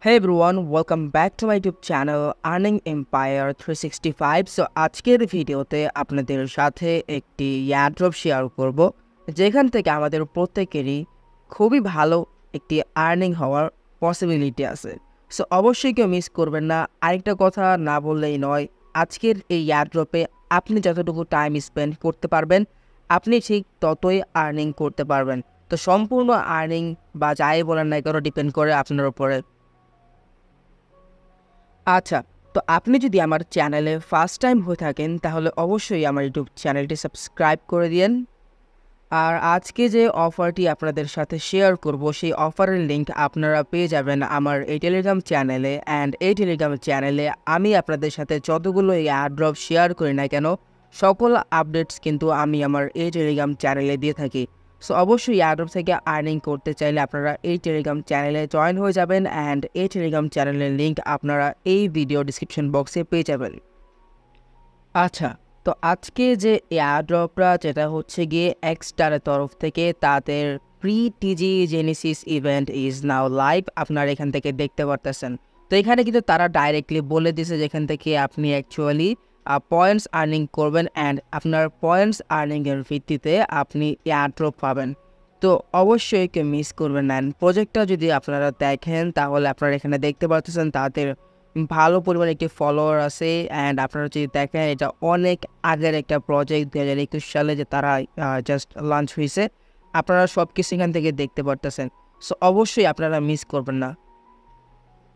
Hey everyone, welcome back to my YouTube channel Earning Empire 365. So আজকের ভিডিওতে আপনাদের সাথে একটি এয়ারড্রপ শেয়ার করব যেখান থেকে আমাদের প্রত্যেকেরই খুবই ভালো একটি আর্নিং হওয়ার পসিবিলিটি আছে। সো অবশ্যই কেউ মিস করবেন না। আরেকটা কথা না বললেই নয়, আজকের এই এয়ারড্রপে আপনি যতটুকু টাইম স্পেন্ড করতে পারবেন আপনি ঠিক ততই আর্নিং করতে পারবেন। তো সম্পূর্ণ আর্নিং বা যাই বলেন না কেন ডিপেন্ড করে আপনার উপরে। আচ্ছা, তো আপনি যদি আমার চ্যানেলে ফার্স্ট টাইম হয়ে থাকেন তাহলে অবশ্যই আমার ইউটিউব চ্যানেলটি সাবস্ক্রাইব করে দিন। আর আজকে যে অফারটি আপনাদের সাথে শেয়ার করব সেই অফারের লিঙ্ক আপনারা পেয়ে যাবেন আমার এই টেলিগ্রাম চ্যানেলে। অ্যান্ড এই টেলিগ্রাম চ্যানেলে আমি আপনাদের সাথে যতগুলো এয়ারড্রপ শেয়ার করি না কেন সকল আপডেটস কিন্তু আমি আমার এই টেলিগ্রাম চ্যানেলে দিয়ে থাকি। সো অবশ্যই এয়ারড্রপ থেকে আর্নিং করতে চাইলে আপনারা এই টেলিগ্রাম চ্যানেলে জয়েন হয়ে যাবেন। অ্যান্ড এই টেলিগ্রাম চ্যানেলের লিঙ্ক আপনারা এই ভিডিও ডিসক্রিপশন বক্সে পেয়ে যাবেন। আচ্ছা, তো আজকে যে এয়ারড্রপটা যেটা হচ্ছে গিয়ে এক্সটারের তরফ থেকে তাদের pre টিজি Genesis event is now live, আপনারা এখান থেকে দেখতে পারতেছেন। তো এখানে কিন্তু তারা ডাইরেক্টলি বলে দিছে যেখান থেকে আপনি অ্যাকচুয়ালি পয়েন্টস আর্নিং করবেন অ্যান্ড আপনার পয়েন্টস আর্নিংয়ের ভিত্তিতে আপনি এয়ারড্রপ পাবেন। তো অবশ্যই কেউ মিস করবেন না। প্রজেক্টটা যদি আপনারা দেখেন তাহলে আপনারা এখানে দেখতে পাচ্ছেন তাদের ভালো পরিমাণে একটি ফলোয়ার আছে। অ্যান্ড আপনারা যদি দেখেন এটা অনেক আগের একটা প্রজেক্ট 2021 সালে যে তারা জাস্ট লঞ্চ হয়েছে। আপনারা সব কিছু এখান থেকে দেখতে পারতেছেন। সো অবশ্যই আপনারা মিস করবেন না।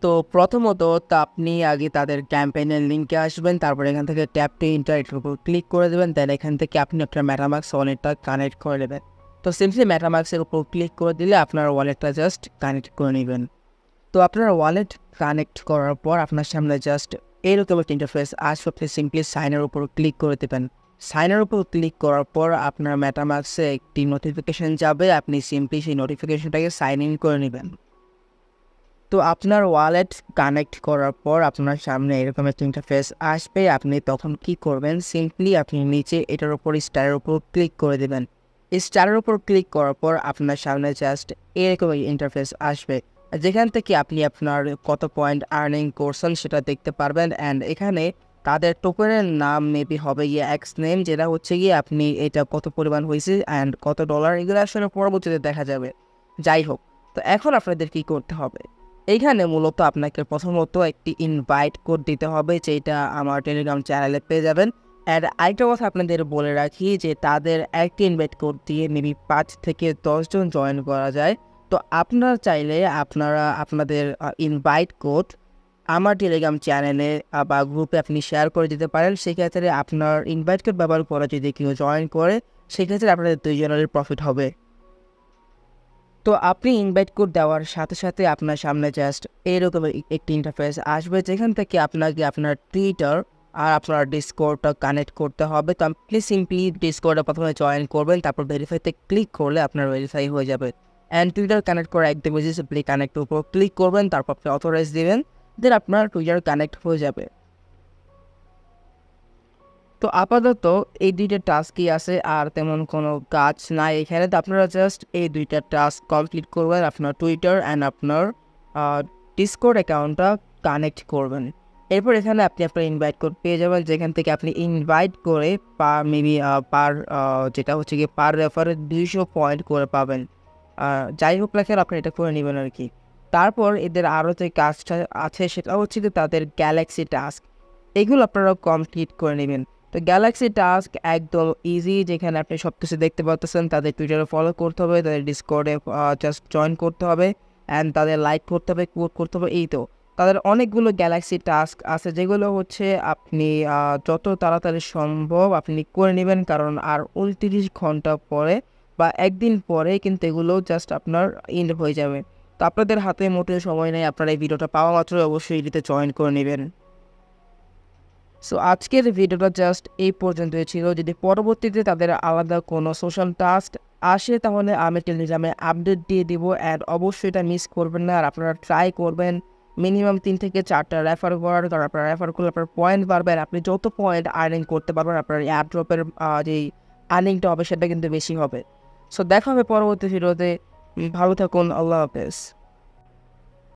তো প্রথমত তো আপনি আগে তাদের ক্যাম্পেইনের লিঙ্কে আসবেন, তারপর এখান থেকে ট্যাপ টু ইন্টারেক্টের উপর ক্লিক করে দেবেন। দেন এখান থেকে আপনি আপনার মেটামাক্স ওয়ালেটটা কানেক্ট করে নেবেন। তো সিম্পলি মেটামাক্সের উপর ক্লিক করে দিলে আপনার ওয়ালেটটা জাস্ট কানেক্ট করে নেবেন। তো আপনার ওয়ালেট কানেক্ট করার পর আপনার সামনে জাস্ট এরকম একটা ইন্টারফেস আসবে। আপনি সিম্পলি সাইনের উপর ক্লিক করে দেবেন। সাইনের উপর ক্লিক করার পর আপনার মেটামাক্সে একটি নোটিফিকেশন যাবে, আপনি সিম্পলি সেই নোটিফিকেশনটাকে সাইন ইন করে নেবেন। তো আপনার ওয়ালেট কানেক্ট করার পর আপনার সামনে এরকম একটা ইন্টারফেস আসবে। আপনি তখন কি করবেন, সিম্পলি আপনি নিচে এটার উপর স্টারের উপর ক্লিক করে দেবেন। স্টারের উপর ক্লিক করার পর আপনার সামনে জাস্ট এরকম ইন্টারফেস আসবে যেখান থেকে আপনি আপনার কত পয়েন্ট আর্নিং করছেন সেটা দেখতে পারবেন। অ্যান্ড এখানে তাদের টোকেনের নাম মেবি হবে গিয়ে এক্স নেম, যেটা হচ্ছে গিয়ে আপনি এটা কত পরিমাণ হয়েছে অ্যান্ড কত ডলার, এগুলো আসলে পরবর্তীতে দেখা যাবে। যাই হোক, তো এখন আপনাদের কি করতে হবে, এইখানে মূলত আপনাকে প্রথমত একটি ইনভাইট কোড দিতে হবে যেটা আমার টেলিগ্রাম চ্যানেলে পেয়ে যাবেন। অ্যান্ড আরেকটা কথা আপনাদের বলে রাখি যে তাদের একটি ইনভাইট কোড দিয়ে মেবি 5 থেকে 10 জন জয়েন করা যায়। তো আপনারা চাইলে আপনারা আপনাদের ইনভাইট কোড আমার টেলিগ্রাম চ্যানেলে বা গ্রুপে আপনি শেয়ার করে দিতে পারেন। সেক্ষেত্রে আপনার ইনভাইট কোড ব্যবহার করে যদি কেউ জয়েন করে সেক্ষেত্রে আপনাদের 2 জনের প্রফিট হবে। তো আপনি ইনভাইট কোড দেওয়ার সাথে সাথে আপনার সামনে জাস্ট এরকম একটি ইন্টারফেস আসবে যেখান থেকে আপনাকে আপনার টুইটার আর আপনার ডিসকর্ডটা কানেক্ট করতে হবে। তো আপনি সিম্পলি ডিসকর্ডে প্রথমে জয়েন করবেন, তারপর ভেরিফাইতে ক্লিক করলে আপনার ভেরিফাই হয়ে যাবে। অ্যান্ড টুইটার কানেক্ট করা একদম ইজি, সিম্পলি কানেক্টের উপর ক্লিক করবেন, তারপর আপনি অথরাইজ দেবেন, দেন আপনার টুইটার কানেক্ট হয়ে যাবে। তো আপাতত এই দুইটা টাস্কই আছে, আর তেমন কোনো কাজ নাই এখানে। তো আপনারা জাস্ট এই দুইটা টাস্ক কমপ্লিট করবেন, আপনার টুইটার অ্যান্ড আপনার ডিসকর্ড অ্যাকাউন্টটা কানেক্ট করবেন। এরপর এখানে আপনি আপনার ইনভাইট কোড পেয়ে যাবেন যেখান থেকে আপনি ইনভাইট করে মেবি পার যেটা হচ্ছে গিয়ে পার রেফারে 200 পয়েন্ট করে পাবেন। যাই হোক না কেন আপনি এটা করে নেবেন আর কি। তারপর এদের আরও যে কাজটা আছে সেটা হচ্ছে যে তাদের গ্যালাক্সি টাস্ক, এগুলো আপনারা কমপ্লিট করে নেবেন। তো গ্যালাক্সি টাস্ক একদম ইজি, যেখানে আপনি সব কিছু দেখতে পাচ্ছেন। তাদের টুইটারে ফলো করতে হবে, তাদের ডিসকর্ডে জাস্ট জয়েন করতে হবে অ্যান্ড তাদের লাইক করতে হবে, কোড করতে হবে। এই তো তাদের অনেকগুলো গ্যালাক্সি টাস্ক আছে যেগুলো হচ্ছে আপনি যত তাড়াতাড়ি সম্ভব আপনি করে নেবেন, কারণ আর 29 ঘন্টা পরে বা একদিন পরে কিন্তু এগুলো জাস্ট আপনার এন্ড হয়ে যাবে। তো আপনাদের হাতে মোটেও সময় নেই, আপনারা এই ভিডিওটা পাওয়া মাত্র অবশ্যই এটিতে জয়েন করে নেবেন। সো আজকের ভিডিওটা জাস্ট এই পর্যন্তই ছিল। যদি পরবর্তীতে তাদের আলাদা কোনো সোশ্যাল টাস্ক আসে তাহলে আমি টেলিগ্রামে আপডেট দিয়ে দিব। অ্যান্ড অবশ্যই এটা মিস করবেন না। আর আপনারা ট্রাই করবেন মিনিমাম 3 থেকে 4টা রেফার করার, কারণ আপনার রেফার করলে আপনার পয়েন্ট বাড়বেন। আপনি যত পয়েন্ট আর্নিং করতে পারবেন আপনার এয়ারড্রপের যেই আর্নিংটা হবে সেটা কিন্তু বেশি হবে। সো দেখা হবে পরবর্তী ভিডিওতে। ভালো থাকুন, আল্লাহ হাফেজ।